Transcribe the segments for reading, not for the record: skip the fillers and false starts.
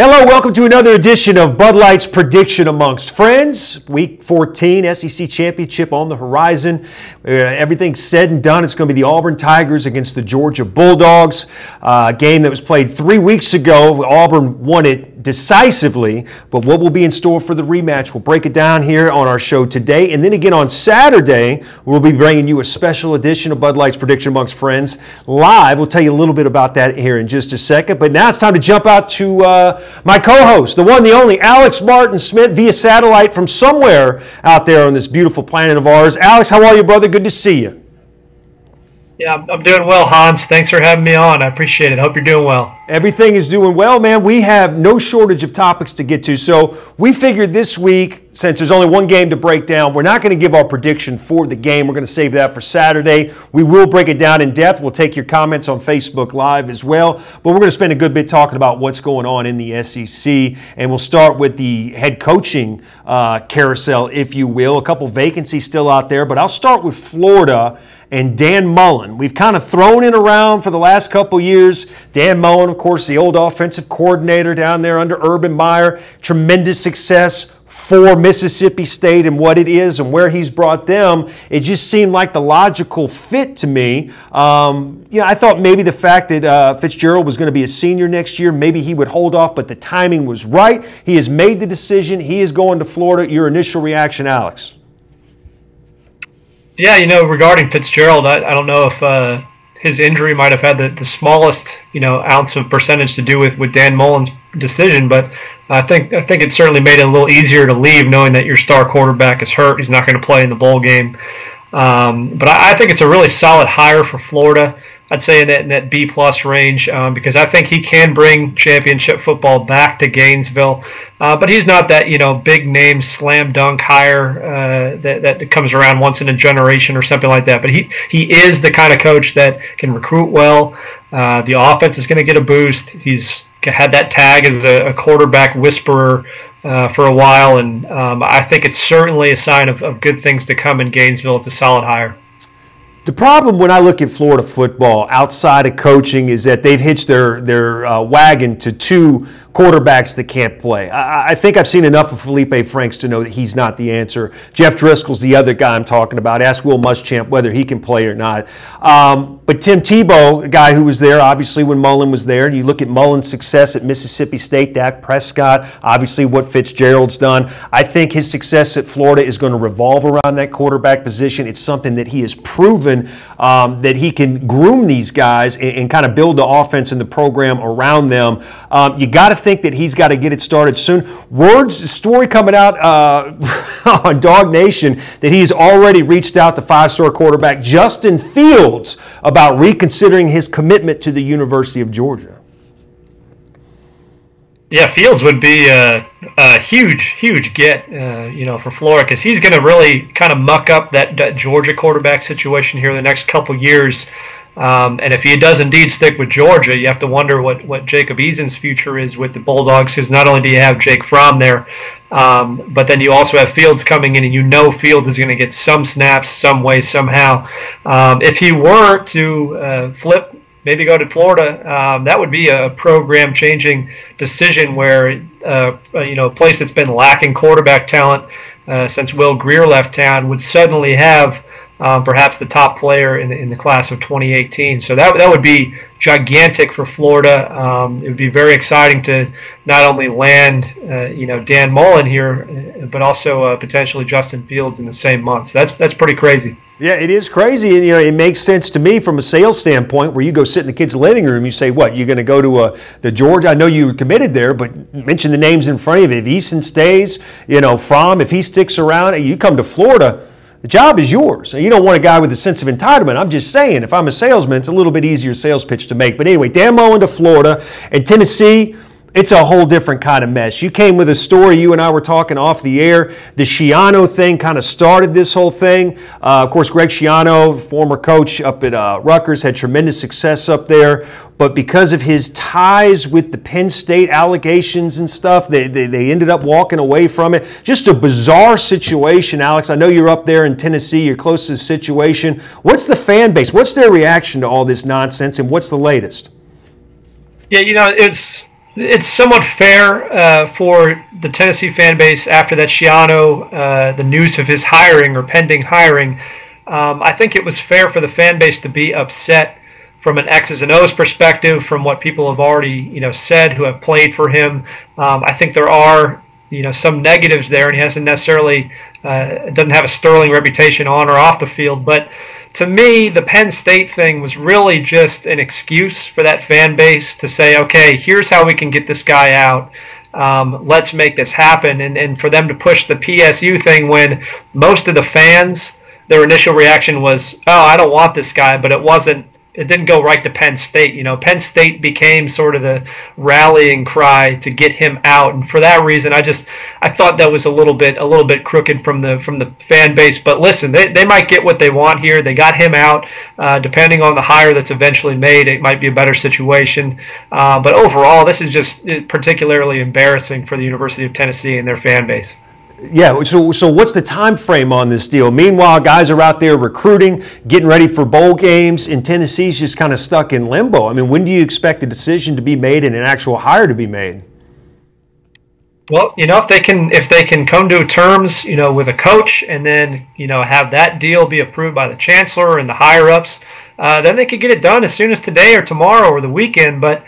Hello, welcome to another edition of Bud Light's Prediction Amongst Friends. Week 14, SEC Championship on the horizon. Everything's said and done. It's going to be the Auburn Tigers against the Georgia Bulldogs. A game that was played 3 weeks ago. Auburn won it decisively, but what will be in store for the rematch? We'll break it down here on our show today. And then again on Saturday, we'll be bringing you a special edition of Bud Light's Prediction Amongst Friends live. We'll tell you a little bit about that here in just a second. But now it's time to jump out to my co-host, the one, the only, Alex Martin Smith, via satellite from somewhere out there on this beautiful planet of ours. Alex, how are you, brother? Good to see you. Yeah, I'm doing well, Hans. Thanks for having me on. I appreciate it. Hope you're doing well. Everything is doing well, man. We have no shortage of topics to get to. So we figured this week, since there's only one game to break down, we're not going to give our prediction for the game. We're going to save that for Saturday. We will break it down in depth. We'll take your comments on Facebook Live as well. But we're going to spend a good bit talking about what's going on in the SEC. And we'll start with the head coaching carousel, if you will. A couple vacancies still out there. But I'll start with Florida and Dan Mullen. We've kind of thrown it around for the last couple years. Dan Mullen, of course, the old offensive coordinator down there under Urban Meyer. Tremendous success for Mississippi State and what it is and where he's brought them. It just seemed like the logical fit to me. I thought maybe the fact that Fitzgerald was going to be a senior next year, maybe he would hold off, but the timing was right. He has made the decision. He is going to Florida. Your initial reaction, Alex? Yeah, regarding Fitzgerald, I don't know if his injury might have had the smallest, ounce of percentage to do with Dan Mullen's decision, but I think it certainly made it a little easier to leave knowing that your star quarterback is hurt. He's not going to play in the bowl game. But I think it's a really solid hire for Florida. I'd say in that B-plus range because I think he can bring championship football back to Gainesville. But he's not that, big-name slam dunk hire that comes around once in a generation or something like that. But he is the kind of coach that can recruit well. The offense is going to get a boost. He's had that tag as a quarterback whisperer for a while, and I think it's certainly a sign of good things to come in Gainesville. It's a solid hire. The problem when I look at Florida football outside of coaching is that they've hitched their wagon to two quarterbacks that can't play. I think I've seen enough of Felipe Franks to know that he's not the answer. Jeff Driscoll's the other guy I'm talking about. Ask Will Muschamp whether he can play or not. But Tim Tebow, a guy who was there obviously when Mullen was there, and you look at Mullen's success at Mississippi State, Dak Prescott, obviously what Fitzgerald's done. I think his success at Florida is going to revolve around that quarterback position. It's something that he has proven that he can groom these guys and kind of build the offense and the program around them. You got to think that he's got to get it started soon. Story coming out on Dog Nation that he's already reached out to five-star quarterback Justin Fields about reconsidering his commitment to the University of Georgia. Yeah, Fields would be a huge get, for Florida because he's going to really kind of muck up that Georgia quarterback situation here in the next couple years. And if he does indeed stick with Georgia, you have to wonder what Jacob Eason's future is with the Bulldogs, because not only do you have Jake Fromm there, but then you also have Fields coming in, and Fields is going to get some snaps some way, somehow. If he were to flip, maybe go to Florida, that would be a program-changing decision where, a place that's been lacking quarterback talent since Will Grier left town would suddenly have perhaps the top player in the class of 2018. So that would be gigantic for Florida. It would be very exciting to not only land, Dan Mullen here, but also potentially Justin Fields in the same month. So that's pretty crazy. Yeah, it is crazy, and it makes sense to me from a sales standpoint. Where you go sit in the kids' living room, you say, "What? You're going to go to the Georgia? I know you were committed there, but mention the names in front of you. If Eason stays, Fromm, if he sticks around, you come to Florida." The job is yours. You don't want a guy with a sense of entitlement. I'm just saying, if I'm a salesman, it's a little bit easier sales pitch to make. But anyway, Dan Mullen to Florida and Tennessee, it's a whole different kind of mess. You came with a story. You and I were talking off the air. The Schiano thing kind of started this whole thing. Of course, Greg Schiano, former coach up at Rutgers, had tremendous success up there. But because of his ties with the Penn State allegations and stuff, they ended up walking away from it. Just a bizarre situation, Alex. I know you're up there in Tennessee. You're close to the situation. What's the fan base? What's their reaction to all this nonsense, and what's the latest? Yeah, it's it's somewhat fair for the Tennessee fan base after that Schiano, the news of his hiring or pending hiring. I think it was fair for the fan base to be upset from an X's and O's perspective, from what people have already said who have played for him. I think there are some negatives there, and he hasn't necessarily doesn't have a sterling reputation on or off the field. But to me, the Penn State thing was really just an excuse for that fan base to say, okay, here's how we can get this guy out. Let's make this happen. And for them to push the PSU thing when most of the fans, their initial reaction was, oh, I don't want this guy, but it didn't go right to Penn State. Penn State became sort of the rallying cry to get him out, and for that reason, I thought that was a little bit crooked from the fan base. But listen, they might get what they want here. They got him out. Depending on the hire that's eventually made, it might be a better situation. But overall, this is just particularly embarrassing for the University of Tennessee and their fan base. Yeah, so what's the time frame on this deal? Meanwhile, guys are out there recruiting, getting ready for bowl games, and Tennessee's just kind of stuck in limbo. I mean, when do you expect a decision to be made and an actual hire to be made? Well, if they can come to terms, with a coach, and then have that deal be approved by the chancellor and the higher ups, then they could get it done as soon as today or tomorrow or the weekend. But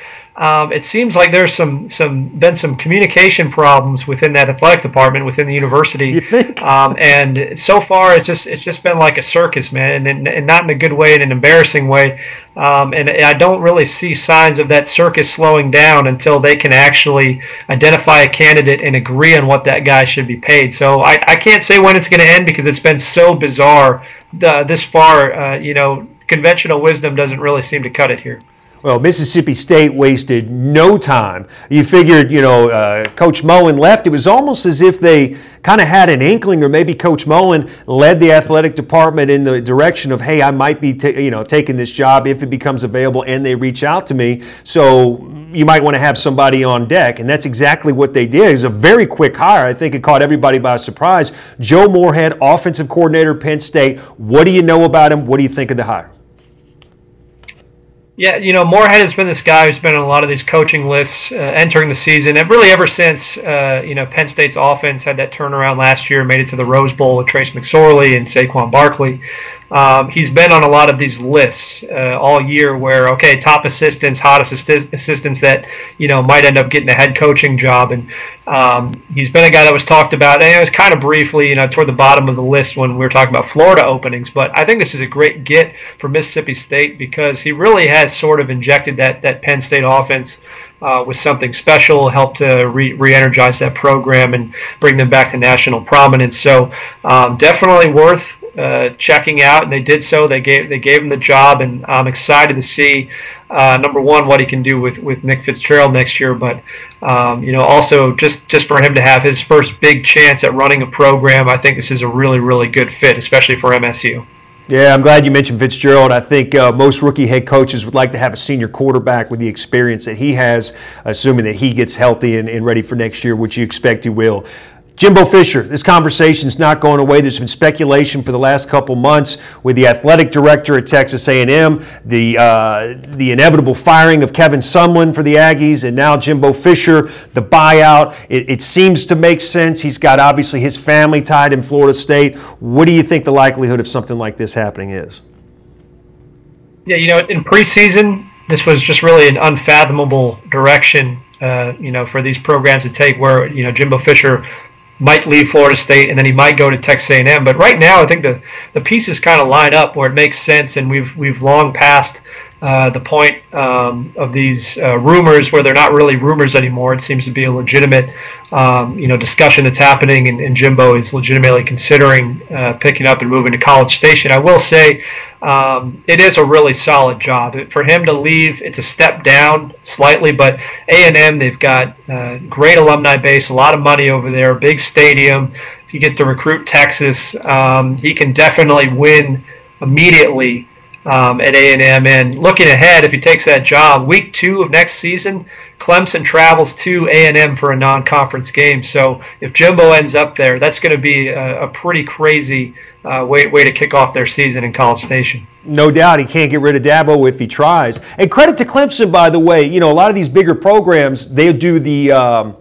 it seems like there's been some communication problems within that athletic department within the university. You think? And so far it's just been like a circus, man, and not in a good way, in an embarrassing way. And I don't really see signs of that circus slowing down until they can actually identify a candidate and agree on what that guy should be paid. So I can't say when it's going to end because it's been so bizarre this far. Conventional wisdom doesn't really seem to cut it here. Well, Mississippi State wasted no time. You figured, Coach Mullen left. It was almost as if they kind of had an inkling, or maybe Coach Mullen led the athletic department in the direction of, hey, I might be taking this job if it becomes available and they reach out to me. So you might want to have somebody on deck. And that's exactly what they did. It was a very quick hire. I think it caught everybody by surprise. Joe Moorhead, offensive coordinator, Penn State. What do you know about him? What do you think of the hire? Yeah, Moorhead has been this guy who's been on a lot of these coaching lists entering the season, and really ever since Penn State's offense had that turnaround last year, made it to the Rose Bowl with Trace McSorley and Saquon Barkley. He's been on a lot of these lists all year where, okay, top assistants, hottest assistants that, might end up getting a head coaching job. And he's been a guy that was talked about, and it was kind of briefly, toward the bottom of the list when we were talking about Florida openings. But I think this is a great get for Mississippi State because he really has sort of injected that Penn State offense with something special, helped to re-energize that program and bring them back to national prominence. So definitely worth checking out, and they did so. They gave him the job, and I'm excited to see number one what he can do with Nick Fitzgerald next year, but also just for him to have his first big chance at running a program. I think this is a really, really good fit, especially for MSU. Yeah, I'm glad you mentioned Fitzgerald. I think most rookie head coaches would like to have a senior quarterback with the experience that he has, assuming that he gets healthy and ready for next year, which you expect he will. Jimbo Fisher, this conversation's not going away. There's been speculation for the last couple months with the athletic director at Texas A&M, the inevitable firing of Kevin Sumlin for the Aggies, and now Jimbo Fisher, the buyout. It seems to make sense. He's got obviously his family tied in Florida State. What do you think the likelihood of something like this happening is? Yeah, in preseason, this was just really an unfathomable direction, for these programs to take where, Jimbo Fisher might leave Florida State and then he might go to Texas A&M. But right now, I think the pieces kind of line up where it makes sense, and we've long passed the point of these rumors where they're not really rumors anymore. It seems to be a legitimate discussion that's happening, and Jimbo is legitimately considering picking up and moving to College Station. I will say it is a really solid job. For him to leave, it's a step down slightly, but A&M, they've got great alumni base, a lot of money over there, big stadium. He gets to recruit Texas. He can definitely win immediately at A&M. And looking ahead, if he takes that job, week 2 of next season, Clemson travels to A&M for a non-conference game. So if Jimbo ends up there, that's going to be a pretty crazy way to kick off their season in College Station. No doubt he can't get rid of Dabo if he tries. And credit to Clemson, by the way. You know, a lot of these bigger programs, they do the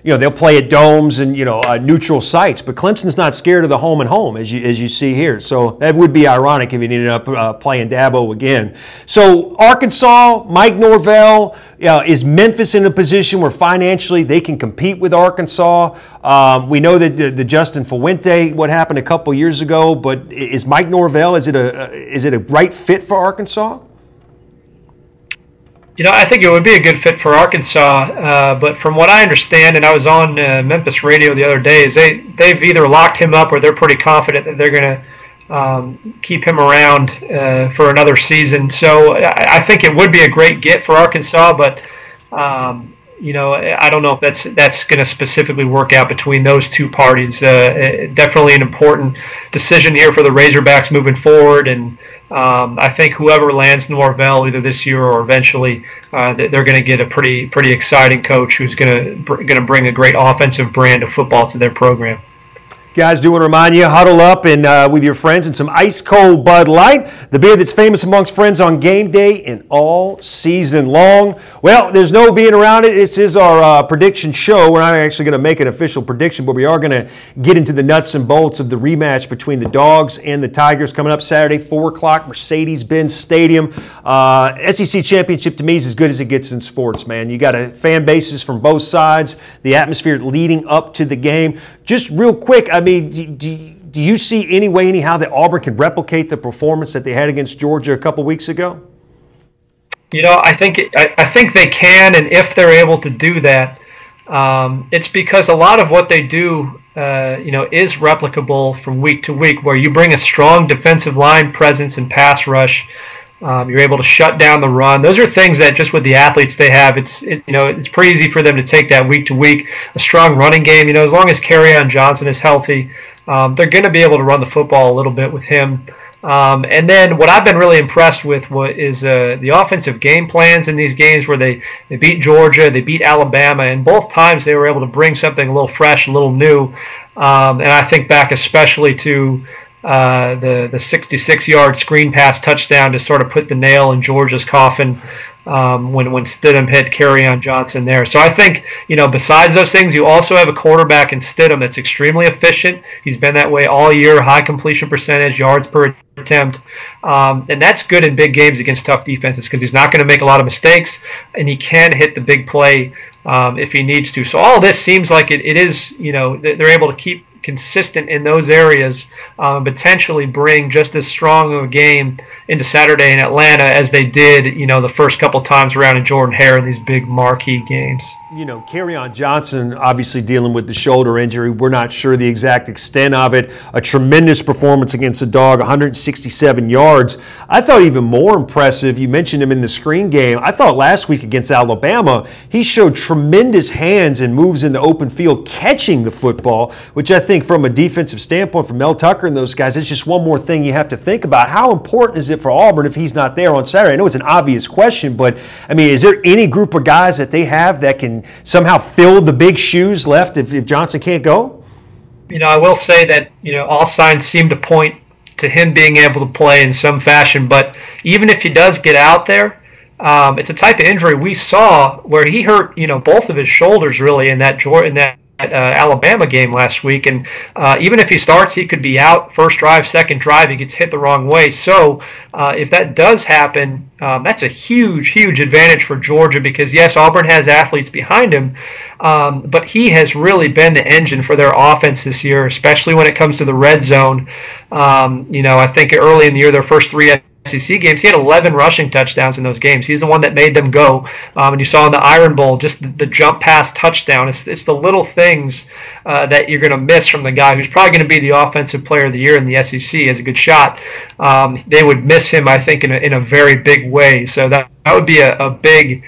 they'll play at domes and, neutral sites. But Clemson's not scared of the home and home, as you see here. So that would be ironic if he ended up playing Dabo again. So Arkansas, Mike Norvell, is Memphis in a position where financially they can compete with Arkansas? We know that the Justin Fuente, what happened a couple years ago, but is Mike Norvell, is it a right fit for Arkansas? I think it would be a good fit for Arkansas, but from what I understand, and I was on Memphis radio the other day, is they've either locked him up or they're pretty confident that they're going to keep him around for another season. So I think it would be a great get for Arkansas, but I don't know if that's going to specifically work out between those two parties. Definitely an important decision here for the Razorbacks moving forward, and I think whoever lands Norvell either this year or eventually, they're going to get a pretty exciting coach who's going to bring a great offensive brand of football to their program. Guys, do want to remind you, huddle up and with your friends and some ice-cold Bud Light, the beer that's famous amongst friends on game day and all season long. Well, there's no being around it. This is our prediction show. We're not actually going to make an official prediction, but we are going to get into the nuts and bolts of the rematch between the Dogs and the Tigers coming up Saturday, 4 o'clock, Mercedes-Benz Stadium. SEC Championship to me is as good as it gets in sports, man. You got fan bases from both sides, the atmosphere leading up to the game. Just real quick, I mean, do you see any way, anyhow, that Auburn can replicate the performance that they had against Georgia a couple weeks ago? I think they can, and if they're able to do that, it's because a lot of what they do, is replicable from week to week, where you bring a strong defensive line presence and pass rush. You're able to shut down the run. Those are things that just with the athletes they have, it's pretty easy for them to take that week to week. A strong running game, as long as Kerryon Johnson is healthy, they're going to be able to run the football a little bit with him. And then what I've been really impressed with is the offensive game plans in these games where they beat Georgia, they beat Alabama, and both times they were able to bring something a little fresh, a little new. And I think back especially to the 66-yard screen pass touchdown to sort of put the nail in Georgia's coffin when Stidham hit Kerryon Johnson there. So I think, besides those things, you also have a quarterback in Stidham that's extremely efficient. He's been that way all year, high completion percentage, yards per attempt. And that's good in big games against tough defenses because he's not going to make a lot of mistakes, and he can hit the big play if he needs to. So all of this seems like it is, they're able to keep consistent in those areas, potentially bring just as strong of a game into Saturday in Atlanta as they did, the first couple times around in Jordan-Hare in these big marquee games. Kerryon Johnson obviously dealing with the shoulder injury. We're not sure the exact extent of it. A tremendous performance against the Dog, 167 yards. I thought even more impressive, you mentioned him in the screen game, I thought last week against Alabama, he showed tremendous hands and moves in the open field catching the football, which I think from a defensive standpoint, from Mel Tucker and those guys, it's just one more thing you have to think about. How important is it for Auburn if he's not there on Saturday? I know it's an obvious question, but, I mean, is there any group of guys that they have that can somehow fill the big shoes left if Johnson can't go? I will say that, all signs seem to point to him being able to play in some fashion, but even if he does get out there, it's a type of injury we saw where he hurt, both of his shoulders really in that Alabama game last week, and even if he starts, he could be out first drive, second drive, he gets hit the wrong way. So if that does happen, that's a huge advantage for Georgia because yes, Auburn has athletes behind him, but he has really been the engine for their offense this year, especially when it comes to the red zone. I think early in the year, their first 3 SEC games, he had 11 rushing touchdowns in those games. He's the one that made them go. And you saw in the Iron Bowl, just the jump pass touchdown. It's the little things that you're going to miss from the guy who's probably going to be the offensive player of the year in the SEC as a good shot. They would miss him, I think, in a very big way. So that would be a big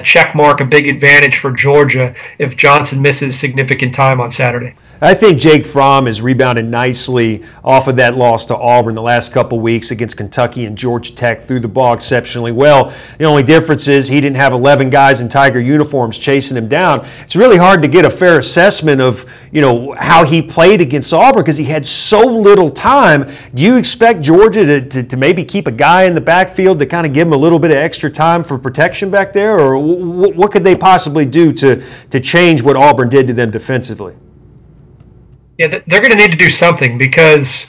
check mark, a big advantage for Georgia if Johnson misses significant time on Saturday. I think Jake Fromm has rebounded nicely off of that loss to Auburn the last couple weeks against Kentucky and Georgia Tech. Threw the ball exceptionally well. The only difference is he didn't have 11 guys in Tiger uniforms chasing him down. It's really hard to get a fair assessment of, how he played against Auburn because he had so little time. Do you expect Georgia to maybe keep a guy in the backfield to kind of give him a little bit of extra time for protection back there? Or what could they possibly do to change what Auburn did to them defensively? Yeah, they're going to need to do something because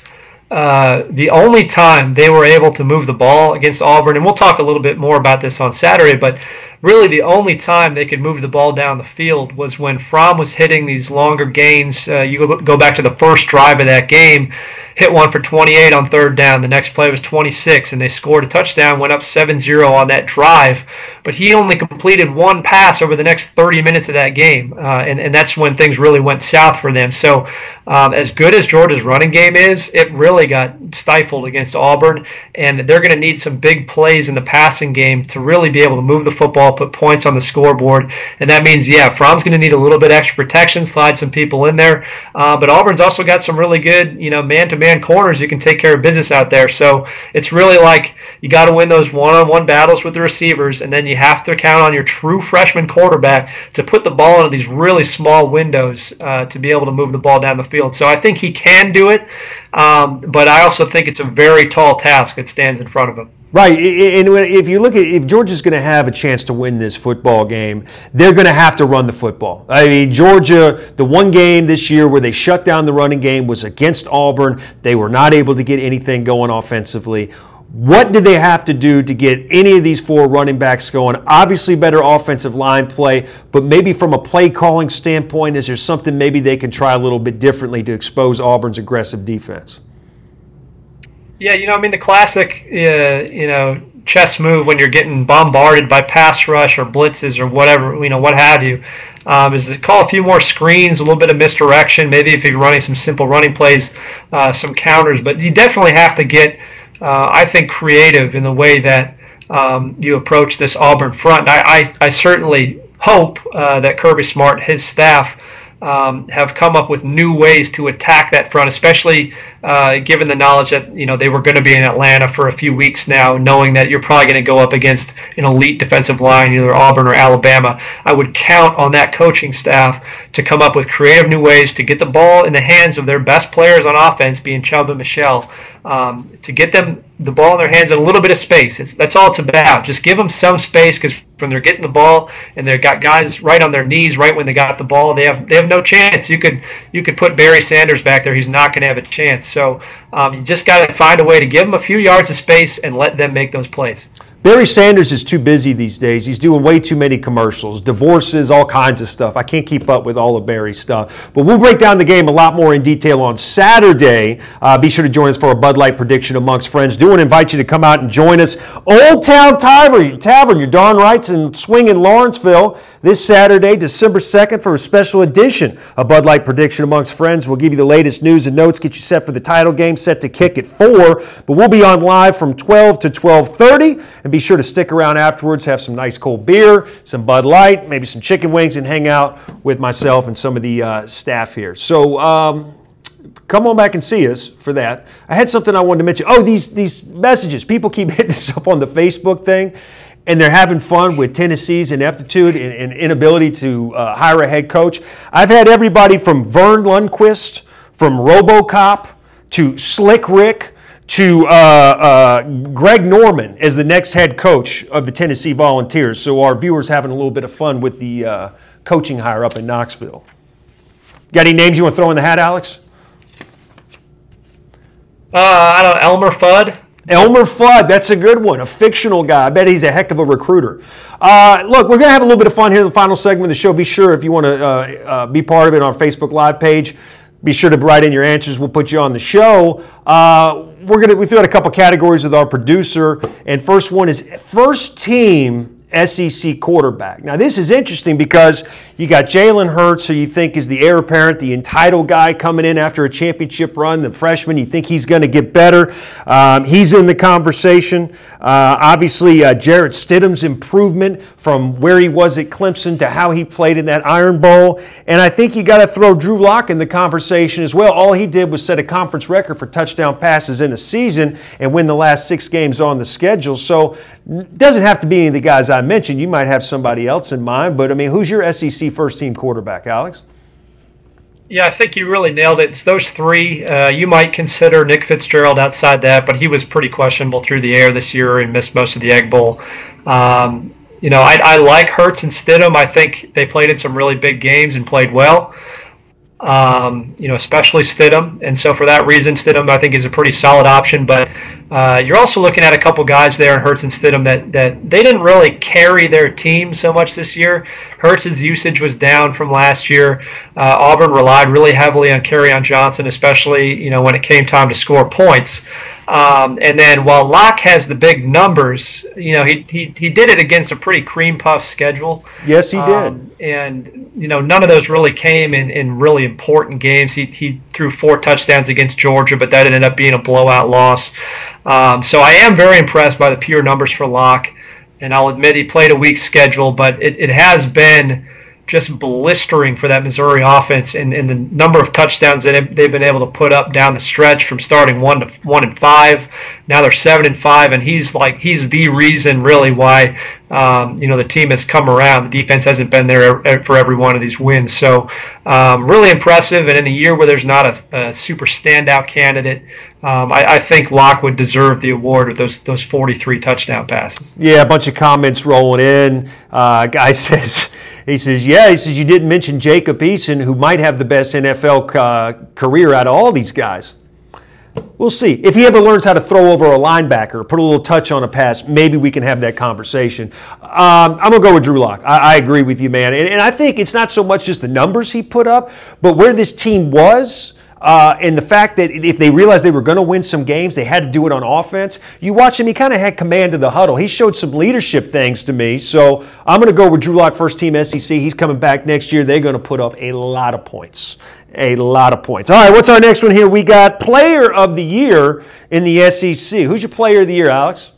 the only time they were able to move the ball against Auburn, and we'll talk a little bit more about this on Saturday, but really the only time they could move the ball down the field was when Fromm was hitting these longer gains. You go back to the first drive of that game, hit one for 28 on third down. The next play was 26, and they scored a touchdown, went up 7-0 on that drive. But he only completed one pass over the next 30 minutes of that game, and that's when things really went south for them. So as good as Georgia's running game is, it really got stifled against Auburn, and they're going to need some big plays in the passing game to really be able to move the football, put points on the scoreboard. And that means, Fromm's going to need a little bit extra protection, slide some people in there. But Auburn's also got some really good, man-to-man corners who can take care of business out there. So it's really like you got to win those one-on-one battles with the receivers, and then you have to count on your true freshman quarterback to put the ball into these really small windows to be able to move the ball down the field. So I think he can do it, but I also think it's a very tall task that stands in front of him. Right, and if Georgia's going to have a chance to win this football game, they're going to have to run the football. I mean, Georgia, the one game this year where they shut down the running game was against Auburn. They were not able to get anything going offensively. What do they have to do to get any of these four running backs going? Obviously better offensive line play, but maybe from a play calling standpoint, is there something maybe they can try a little bit differently to expose Auburn's aggressive defense? Yeah, the classic, chess move when you're getting bombarded by pass rush or blitzes or whatever, what have you, is to call a few more screens, a little bit of misdirection, maybe if you're running some simple running plays, some counters. But you definitely have to get, I think, creative in the way that you approach this Auburn front. I certainly hope that Kirby Smart, his staff, have come up with new ways to attack that front, especially given the knowledge that they were going to be in Atlanta for a few weeks now, knowing that you're probably going to go up against an elite defensive line, either Auburn or Alabama. I would count on that coaching staff to come up with creative new ways to get the ball in the hands of their best players on offense, being Chubb and Michelle, to get them the ball in their hands and a little bit of space. That's all it's about. Just give them some space, because when they're getting the ball and they've got guys right on their knees right when they got the ball, they have no chance. You could put Barry Sanders back there. He's not going to have a chance. So you just got to find a way to give them a few yards of space and let them make those plays. Barry Sanders is too busy these days. He's doing way too many commercials, divorces, all kinds of stuff. I can't keep up with all of Barry's stuff. But we'll break down the game a lot more in detail on Saturday. Be sure to join us for a Bud Light prediction amongst friends. Do want to invite you to come out and join us. Old Town Tavern, you're darn right, in Swing in Lawrenceville this Saturday, December 2nd, for a special edition of Bud Light prediction amongst friends. We'll give you the latest news and notes, get you set for the title game, set to kick at 4. But we'll be on live from 12 to 12:30. And be sure to stick around afterwards, have some nice cold beer, some Bud Light, maybe some chicken wings, and hang out with myself and some of the staff here. So come on back and see us for that. I had something I wanted to mention. Oh, these messages. People keep hitting us up on the Facebook thing, and they're having fun with Tennessee's ineptitude and inability to hire a head coach. I've had everybody from Vern Lundquist, from RoboCop, to Slick Rick, to Greg Norman as the next head coach of the Tennessee Volunteers. So our viewers having a little bit of fun with the coaching hire up in Knoxville. Got any names you want to throw in the hat, Alex? I don't know, Elmer Fudd. Elmer Fudd, that's a good one. A fictional guy. I bet he's a heck of a recruiter. Look, we're going to have a little bit of fun here in the final segment of the show. Be sure, if you want to be part of it, on our Facebook Live page, be sure to write in your answers. We'll put you on the show. We threw out a couple categories with our producer, and first one is first team SEC quarterback. Now, this is interesting because you got Jalen Hurts, who you think is the heir apparent, the entitled guy coming in after a championship run, the freshman. You think he's going to get better. He's in the conversation. Obviously, Jarrett Stidham's improvement from where he was at Clemson to how he played in that Iron Bowl. And I think you got to throw Drew Lock in the conversation as well. All he did was set a conference record for touchdown passes in a season and win the last 6 games on the schedule. So it doesn't have to be any of the guys I mentioned. You might have somebody else in mind. But, I mean, who's your SEC first-team quarterback, Alex? Yeah, I think you really nailed it. It's those 3. You might consider Nick Fitzgerald outside that, but he was pretty questionable through the air this year and missed most of the Egg Bowl. I like Hurts and Stidham. I think they played in some really big games and played well. Especially Stidham. And so for that reason, Stidham, I think, is a pretty solid option. But you're also looking at a couple guys there in Hurts and Stidham that they didn't really carry their team so much this year. Hurts' usage was down from last year. Auburn relied really heavily on Kerryon Johnson, especially when it came time to score points. And then while Locke has the big numbers, he did it against a pretty cream puff schedule. Yes, he did. And none of those really came in really important games. He threw 4 touchdowns against Georgia, but that ended up being a blowout loss. So I am very impressed by the pure numbers for Locke. And I'll admit he played a weak schedule, but it has been just blistering for that Missouri offense and the number of touchdowns that they've been able to put up down the stretch from starting 1-5. Now they're 7-5, and he's the reason really why the team has come around. The defense hasn't been there for every one of these wins. So really impressive. And in a year where there's not a super standout candidate, I think Locke would deserve the award with those 43 touchdown passes. Yeah, a bunch of comments rolling in. Guy says. He says, you didn't mention Jacob Eason, who might have the best NFL career out of all these guys. We'll see. If he ever learns how to throw over a linebacker or put a little touch on a pass, maybe we can have that conversation. I'm going to go with Drew Lock. I agree with you, man. And I think it's not so much just the numbers he put up, but where this team was. And the fact that if they realized they were going to win some games, they had to do it on offense. You watch him, he kind of had command of the huddle. He showed some leadership things to me. So I'm going to go with Drew Lock, first team SEC. He's coming back next year. They're going to put up a lot of points. A lot of points. All right, what's our next one here? We got Player of the Year in the SEC. Who's your Player of the Year, Alex?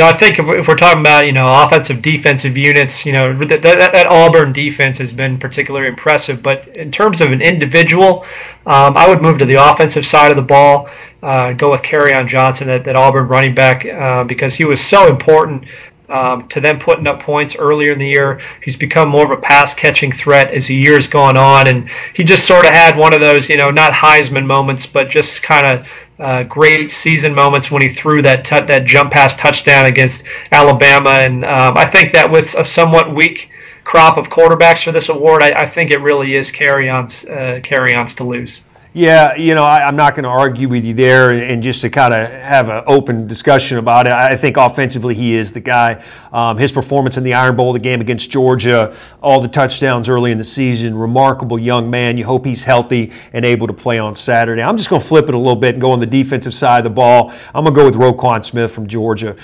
I think if we're talking about, offensive, defensive units, that Auburn defense has been particularly impressive. But in terms of an individual, I would move to the offensive side of the ball, go with Kerryon Johnson, that Auburn running back, because he was so important to them putting up points earlier in the year. He's become more of a pass-catching threat as the year's gone on. And he just sort of had one of those, not Heisman moments, but just kind of great season moments when he threw that jump pass touchdown against Alabama. And I think that with a somewhat weak crop of quarterbacks for this award, I think it really is Kerryon's to lose. Yeah, I'm not going to argue with you there, and just to kind of have an open discussion about it, I think offensively he is the guy. His performance in the Iron Bowl, the game against Georgia, all the touchdowns early in the season, remarkable young man. You hope he's healthy and able to play on Saturday. I'm just going to flip it a little bit and go on the defensive side of the ball. I'm going to go with Roquan Smith from Georgia.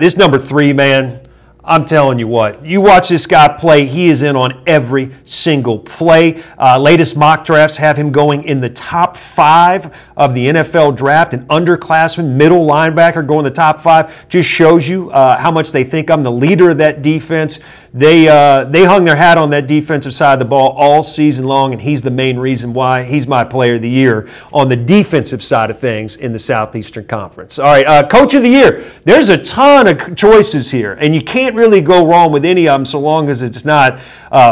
This number 3, man, I'm telling you what, you watch this guy play, he is in on every single play. Latest mock drafts have him going in the top 5 of the NFL draft. An underclassman, middle linebacker going in the top 5. Just shows you how much they think I'm the leader of that defense. They hung their hat on that defensive side of the ball all season long, and he's the main reason why he's my Player of the Year on the defensive side of things in the Southeastern Conference. All right, Coach of the Year. There's a ton of choices here, and you can't really go wrong with any of them so long as it's not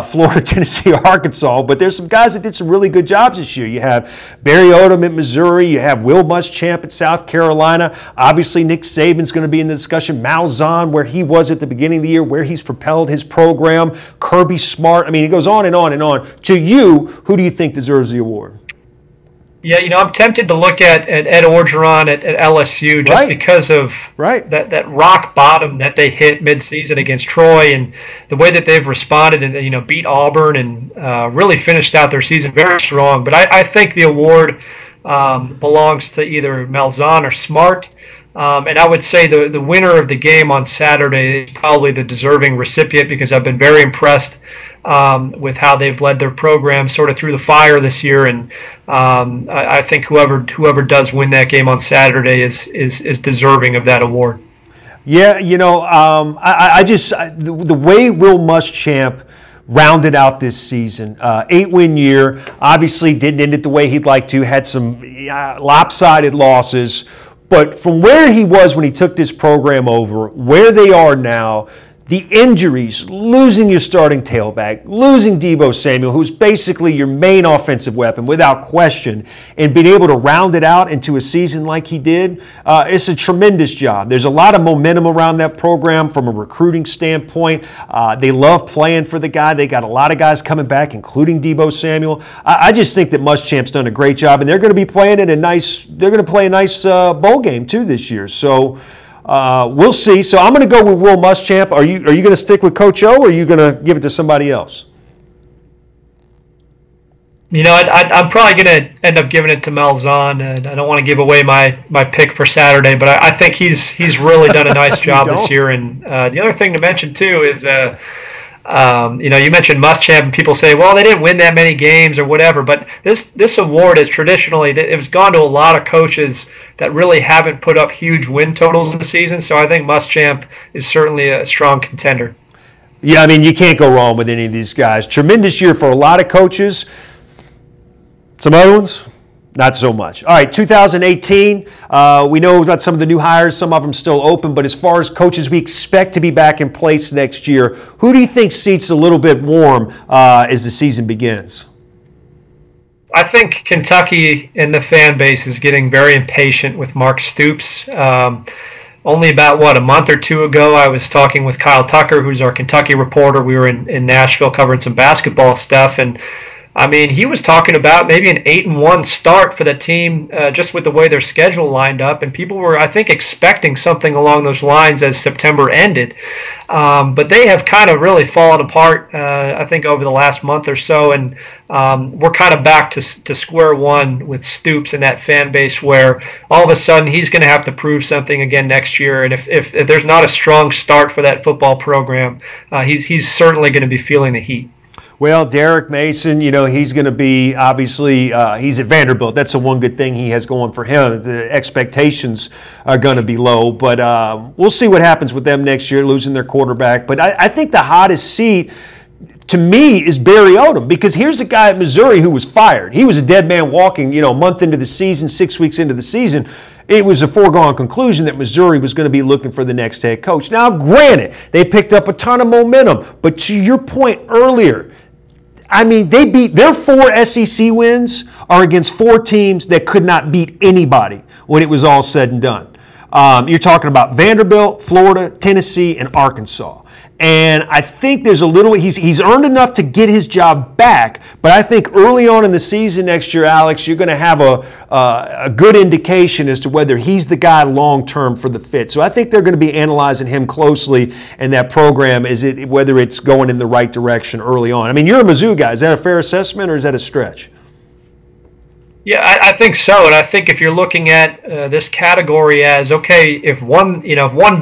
Florida, Tennessee, or Arkansas. But there's some guys that did some really good jobs this year. You have Barry Odom at Missouri. You have Will Muschamp at South Carolina. Obviously, Nick Saban's going to be in the discussion. Malzahn, where he was at the beginning of the year, where he's propelled his program. Kirby Smart. I mean, it goes on and on and on. To you, who do you think deserves the award? Yeah, I'm tempted to look at Ed Orgeron at LSU just because of that rock bottom that they hit midseason against Troy and the way that they've responded and beat Auburn and really finished out their season very strong. But I think the award belongs to either Malzahn or Smart. And I would say the winner of the game on Saturday is probably the deserving recipient, because I've been very impressed with how they've led their program sort of through the fire this year. And I think whoever does win that game on Saturday is deserving of that award. Yeah, the way Will Muschamp rounded out this season, 8-win year, obviously didn't end it the way he'd like to, had some lopsided losses, but from where he was when he took this program over, where they are now, the injuries, losing your starting tailback, losing Deebo Samuel, who's basically your main offensive weapon without question, and being able to round it out into a season like he did, it's a tremendous job. There's a lot of momentum around that program from a recruiting standpoint. They love playing for the guy. They got a lot of guys coming back, including Deebo Samuel. I just think that Muschamp's done a great job, and they're going to be playing they're going to play a nice bowl game too this year. So we'll see. So I'm going to go with Will Muschamp. Are you going to stick with Coach O, or are you going to give it to somebody else? I'm probably going to end up giving it to Malzahn. I don't want to give away my pick for Saturday, but I think he's really done a nice job this year. And the other thing to mention too is, you mentioned Muschamp, and people say, well, they didn't win that many games or whatever. But this award is traditionally, it's gone to a lot of coaches that really haven't put up huge win totals in the season. So I think Muschamp is certainly a strong contender. Yeah, I mean, you can't go wrong with any of these guys. Tremendous year for a lot of coaches. Some other ones, not so much. All right, 2018, we know about some of the new hires. Some of them still open. But as far as coaches we expect to be back in place next year, who do you think seats a little bit warm as the season begins? I think Kentucky and the fan base is getting very impatient with Mark Stoops. Only about, a month or two ago, I was talking with Kyle Tucker, who's our Kentucky reporter. We were in Nashville covering some basketball stuff, and I mean, he was talking about maybe an 8-1 start for the team, just with the way their schedule lined up, and people were, I think, expecting something along those lines as September ended. But they have kind of really fallen apart, I think, over the last month or so, and we're kind of back to square one with Stoops and that fan base, where all of a sudden he's going to have to prove something again next year. And if there's not a strong start for that football program, he's certainly going to be feeling the heat. Well, Derek Mason, he's going to be, obviously, he's at Vanderbilt. That's the one good thing he has going for him. The expectations are going to be low, but we'll see what happens with them next year, losing their quarterback. But I think the hottest seat, to me, is Barry Odom, because here's a guy at Missouri who was fired. He was a dead man walking, a month into the season, 6 weeks into the season. It was a foregone conclusion that Missouri was going to be looking for the next head coach. Now, granted, they picked up a ton of momentum, but to your point earlier, I mean, they beat their 4 SEC wins are against 4 teams that could not beat anybody when it was all said and done. You're talking about Vanderbilt, Florida, Tennessee, and Arkansas. And I think there's a little, he's earned enough to get his job back, but I think early on in the season next year, Alex, you're going to have a good indication as to whether he's the guy long-term for the fit. So I think they're going to be analyzing him closely in that program, whether it's going in the right direction early on. I mean, you're a Mizzou guy. Is that a fair assessment, or is that a stretch? Yeah, I think so, and I think if you're looking at this category as, okay, if one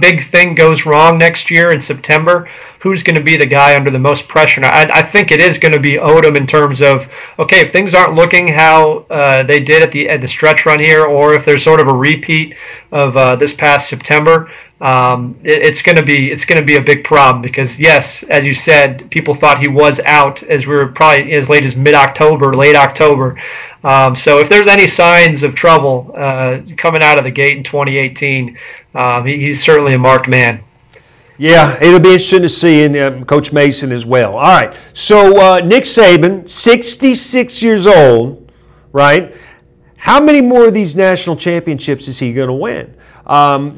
big thing goes wrong next year in September, who's going to be the guy under the most pressure? I think it is going to be Odom, in terms of, okay, if things aren't looking how they did at the stretch run here, or if there's sort of a repeat of this past September, it's going to be a big problem, because yes, as you said, people thought he was out as we were probably as late as late October. So if there's any signs of trouble coming out of the gate in 2018, he's certainly a marked man. Yeah, it'll be interesting to see, and Coach Mason as well. All right, so Nick Saban, 66 years old, right? How many more of these national championships is he going to win?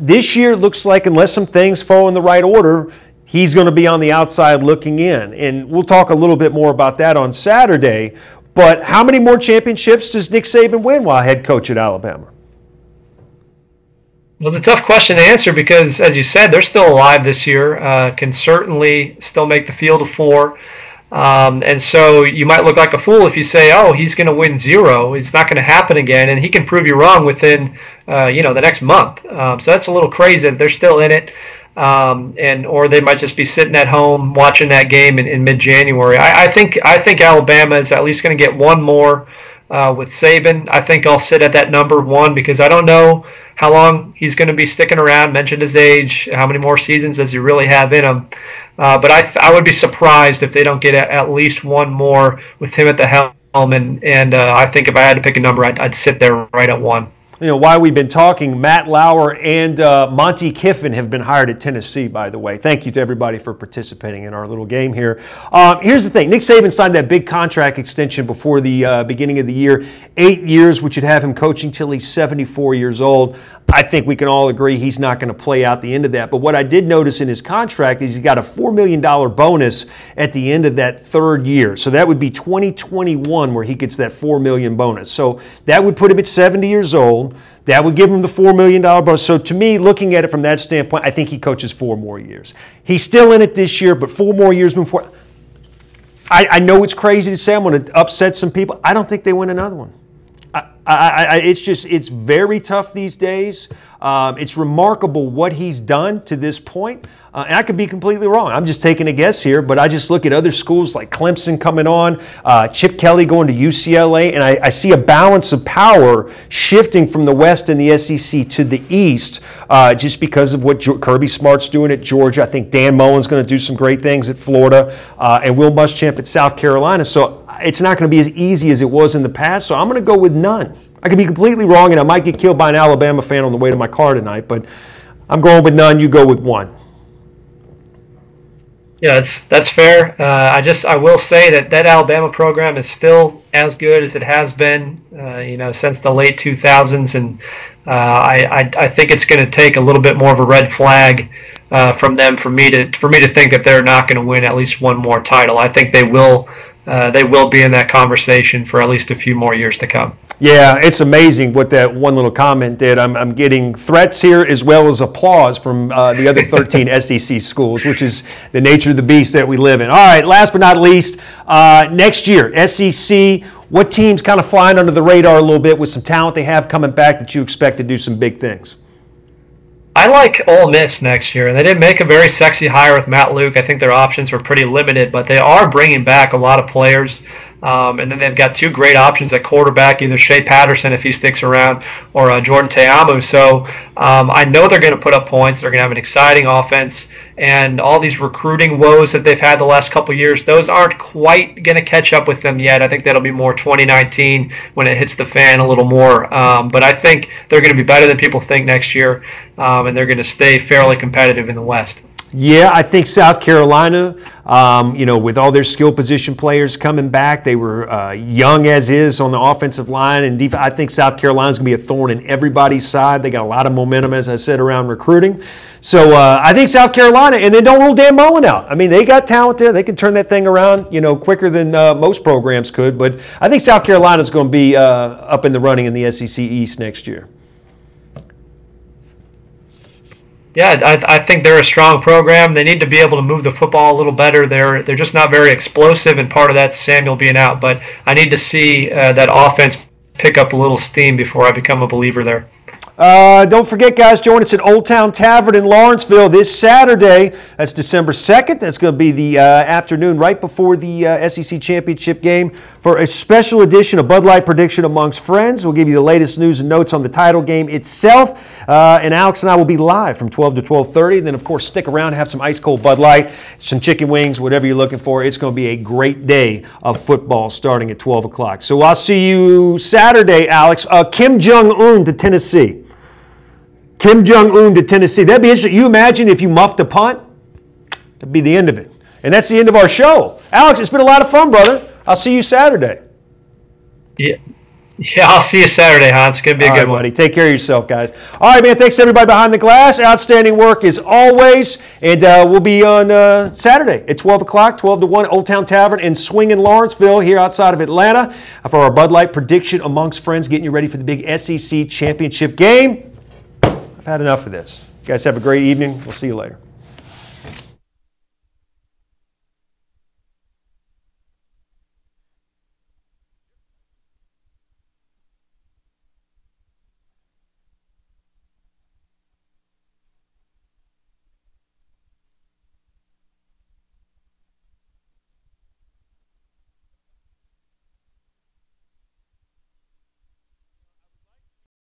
This year, it looks like, unless some things fall in the right order, he's going to be on the outside looking in. And we'll talk a little bit more about that on Saturday. But how many more championships does Nick Saban win while head coach at Alabama? Well, it's a tough question to answer, because, as you said, they're still alive this year, can certainly still make the field of 4. And so you might look like a fool if you say, oh, he's going to win 0. It's not going to happen again. And he can prove you wrong within the next month. So that's a little crazy that they're still in it. Or they might just be sitting at home watching that game in mid-January. I think Alabama is at least going to get one more with Saban. I think I'll sit at that number one because I don't know how long he's going to be sticking around. Mentioned his age. How many more seasons does he really have in him? But I would be surprised if they don't get at least one more with him at the helm. And I think if I had to pick a number, I'd sit there right at one. While we've been talking, Matt Lauer and Monty Kiffin have been hired at Tennessee, by the way. Thank you to everybody for participating in our little game here. Here's the thing. Nick Saban signed that big contract extension before the beginning of the year, 8 years, which would have him coaching till he's 74 years old. I think we can all agree he's not going to play out the end of that. But what I did notice in his contract is he's got a $4 million bonus at the end of that third year. So that would be 2021 where he gets that $4 million bonus. So that would put him at 70 years old. That would give him the $4 million bonus. So to me, looking at it from that standpoint, I think he coaches 4 more years. He's still in it this year, but 4 more years before. I know it's crazy to say. I'm going to upset some people. I don't think they win another one. It's very tough these days. It's remarkable what he's done to this point. And I could be completely wrong. I'm just taking a guess here, but I just look at other schools like Clemson coming on, Chip Kelly going to UCLA, and I see a balance of power shifting from the West and the SEC to the East just because of what Kirby Smart's doing at Georgia. I think Dan Mullen's going to do some great things at Florida, and Will Muschamp at South Carolina. So it's not going to be as easy as it was in the past, so I'm going to go with none. I could be completely wrong, and I might get killed by an Alabama fan on the way to my car tonight, but I'm going with none. You go with one. Yeah, that's fair. I will say that Alabama program is still as good as it has been, since the late 2000s, and I think it's going to take a little bit more of a red flag from them for me to think that they're not going to win at least one more title. I think they will be in that conversation for at least a few more years to come. Yeah, it's amazing what that one little comment did. I'm getting threats here as well as applause from the other 13 SEC schools, which is the nature of the beast that we live in. All right, last but not least, next year, SEC, what teams kind of flying under the radar a little bit with some talent they have coming back that you expect to do some big things? I like Ole Miss next year. They didn't make a very sexy hire with Matt Luke. I think their options were pretty limited, but they are bringing back a lot of players. And then they've got 2 great options at quarterback, either Shea Patterson if he sticks around or Jordan Teamu. So I know they're going to put up points. They're going to have an exciting offense. And all these recruiting woes that they've had the last couple of years, those aren't quite going to catch up with them yet. I think that'll be more 2019 when it hits the fan a little more. But I think they're going to be better than people think next year, and they're going to stay fairly competitive in the West. Yeah, I think South Carolina, with all their skill position players coming back, they were young as is on the offensive line and defense. I think South Carolina's going to be a thorn in everybody's side. They got a lot of momentum, as I said, around recruiting. So I think South Carolina, and then don't rule Dan Mullen out. I mean, they got talent there. They can turn that thing around, quicker than most programs could. But I think South Carolina's going to be up in the running in the SEC East next year. Yeah, I think they're a strong program. They need to be able to move the football a little better. They're just not very explosive, and part of that's Samuel being out. But I need to see that offense pick up a little steam before I become a believer there. Don't forget, guys, join us at Old Town Tavern in Lawrenceville this Saturday. That's December 2nd. That's going to be the afternoon right before the SEC Championship game for a special edition of Bud Light Prediction Amongst Friends. We'll give you the latest news and notes on the title game itself. And Alex and I will be live from 12 to 12:30. Then, of course, stick around and have some ice-cold Bud Light, some chicken wings, whatever you're looking for. It's going to be a great day of football starting at 12 o'clock. So I'll see you Saturday, Alex. Kim Jong-un to Tennessee. Kim Jong-un to Tennessee. That'd be interesting. You imagine if you muffed a punt? That'd be the end of it. And that's the end of our show. Alex, it's been a lot of fun, brother. I'll see you Saturday. Yeah, I'll see you Saturday, Hans. It's going to be a good one. Buddy. Take care of yourself, guys. All right, man. Thanks to everybody behind the glass. Outstanding work as always. And we'll be on Saturday at 12 o'clock, 12 to 1, Old Town Tavern in Swingin' Lawrenceville here outside of Atlanta for our Bud Light Prediction Amongst Friends, getting you ready for the big SEC Championship game. I've had enough of this. You guys have a great evening. We'll see you later.